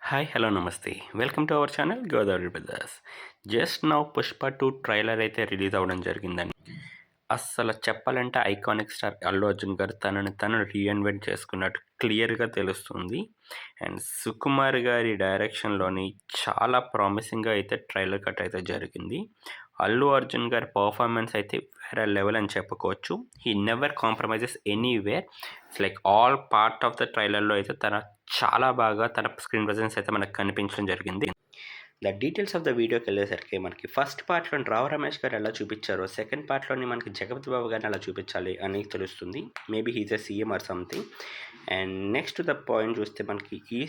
Hi hello నమస్తే welcome to our channel Godavari brothers. Just now Pushpa 2 trailer అయితే release అవ్వడం జరిగిందండి. అస్సలు చెప్పాలంటే ఐకానిక్ స్టార్ అల్లు అర్జున్ గారు తనని తను రీఇన్వెంట్ చేసుకున్నట్టు క్లియర్గా తెలుస్తుంది. అండ్ సుకుమార్ గారి డైరెక్షన్లోని చాలా ప్రామిసింగ్గా అయితే ట్రైలర్ కట్ అయితే జరిగింది. అల్లు అర్జున్ గారి పర్ఫార్మెన్స్ అయితే వేరే లెవెల్ అని చెప్పుకోవచ్చు. He never compromises anywhere. It's like all part of the ట్రైలర్లో అయితే తన చాలా బాగా తన స్క్రీన్ ప్రెజెన్స్ అయితే మనకు కనిపించడం జరిగింది. ద డీటెయిల్స్ ఆఫ్ ద వీడియోకి వెళ్ళేసరికి మనకి ఫస్ట్ పార్ట్లోని రావు రమేష్ గారు ఎలా చూపించారో సెకండ్ పార్ట్లోని మనకి జగపతి బాబు గారిని ఎలా చూపించాలి అని తెలుస్తుంది. Maybe he's a CM or something. And next the point చూస్తే మనకి ఈ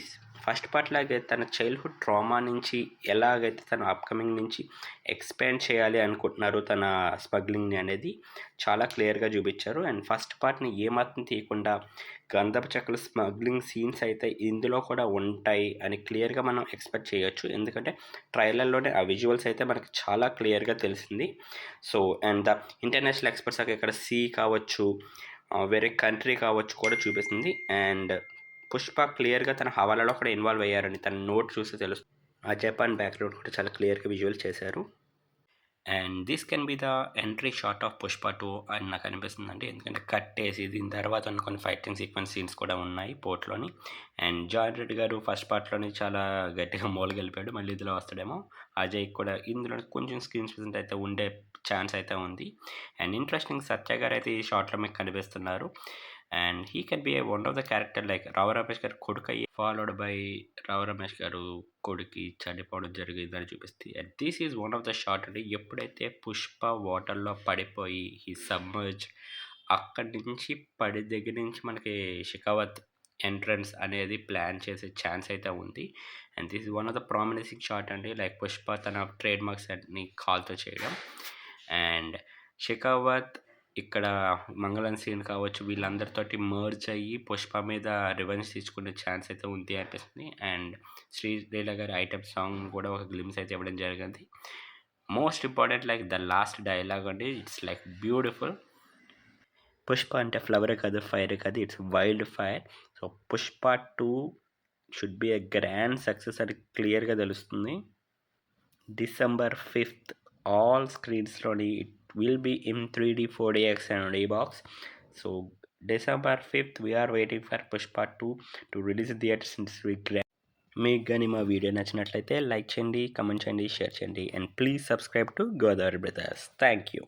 ఫస్ట్ పార్ట్ లాగే తన చైల్డ్హుడ్ ట్రామా నుంచి ఎలాగైతే తన అప్కమింగ్ నుంచి ఎక్స్పాండ్ చేయాలి అనుకుంటున్నారు తన స్మగ్లింగ్ని అనేది చాలా క్లియర్గా చూపించారు. అండ్ ఫస్ట్ పార్ట్ని ఏమాత్రం తీయకుండా గంధపు చెక్కలు స్మగ్లింగ్ సీన్స్ అయితే ఇందులో కూడా ఉంటాయి అని క్లియర్గా మనం ఎక్స్పెక్ట్ చేయొచ్చు. ఎందుకంటే ట్రైలర్లోనే ఆ విజువల్స్ అయితే మనకి చాలా క్లియర్గా తెలిసింది. So and the international experts ఇక్కడ సీ కావచ్చు, వేరే కంట్రీ కావచ్చు కూడా చూపిస్తుంది. అండ్ పుష్ప క్లియర్గా తన హవాలాలో కూడా ఇన్వాల్వ్ అయ్యారని తన నోట్ చూస్తే తెలుస్తుంది. ఆ జపాన్ బ్యాక్గ్రౌండ్ కూడా చాలా క్లియర్గా విజువల్ చేశారు. And this can be the entry shot of Pushpa 2 అని నాకు అనిపిస్తుందండి. ఎందుకంటే కట్టేసి దీని తర్వాత కొన్ని ఫైటింగ్ సీక్వెన్స్ సీన్స్ కూడా ఉన్నాయి పోర్ట్లోని. అండ్ జాన్ రెడ్డి గారు ఫస్ట్ పార్ట్లోని చాలా గట్టిగా మూలగలిపాడు, మళ్ళీ ఇందులో వస్తాడేమో. అజయ్ కూడా ఇందులో కొంచెం స్క్రీన్ ప్రెజెంట్ అయితే ఉండే ఛాన్స్ అయితే ఉంది. అండ్ ఇంట్రెస్టింగ్ సత్య గారు అయితే ఈ షాట్లో మీకు కనిపిస్తున్నారు. And he can be one of the character like Rao Ramesh గారు కొడుకు అయ్యి ఫాలోడ్ బై రావు రమేష్ గారు కొడుకు చనిపోవడం జరిగిందని చూపిస్తుంది. And this is one of the short అండి. ఎప్పుడైతే పుష్ప వాటర్లో పడిపోయి హీ సబ్మర్జ్, అక్కడి నుంచి పడి దగ్గర నుంచి మనకి షికావత్ ఎంట్రన్స్ అనేది ప్లాన్ చేసే ఛాన్స్ అయితే ఉంది. And this is one of the promising shot అండి. లైక్ పుష్ప తన ట్రేడ్ మార్క్స్ అన్ని కాల్తో చేయడం. అండ్ షికావత్ ఇక్కడ మంగళం సీన్ కావచ్చు వీళ్ళందరితోటి మర్జ్ అయ్యి పుష్ప మీద రివెంజ్ తీసుకునే ఛాన్స్ అయితే ఉంది అనిపిస్తుంది. అండ్ శ్రీలీల గారి ఐటమ్ సాంగ్ కూడా ఒక గ్లిమ్స్ అయితే ఇవ్వడం జరిగింది. Most important like the last dialogue అండి, ఇట్స్ లైక్ బ్యూటిఫుల్. పుష్ప అంటే ఫ్లవరే కాదు, ఫైరే కాదు, it's wild fire. So Pushpa 2 should be a grand success అని క్లియర్గా తెలుస్తుంది. డిసెంబర్ 5th ఆల్ స్క్రీన్స్లోని it will be in 3D 4DX and D-Box. So December 5th we are waiting for Pushpa 2 to release in theaters in this week. మీకు కానీ మా video నచ్చినట్లయితే like చేయండి, comment చేయండి, షేర్ చేయండి. And please subscribe to Godavari brothers. Thank you.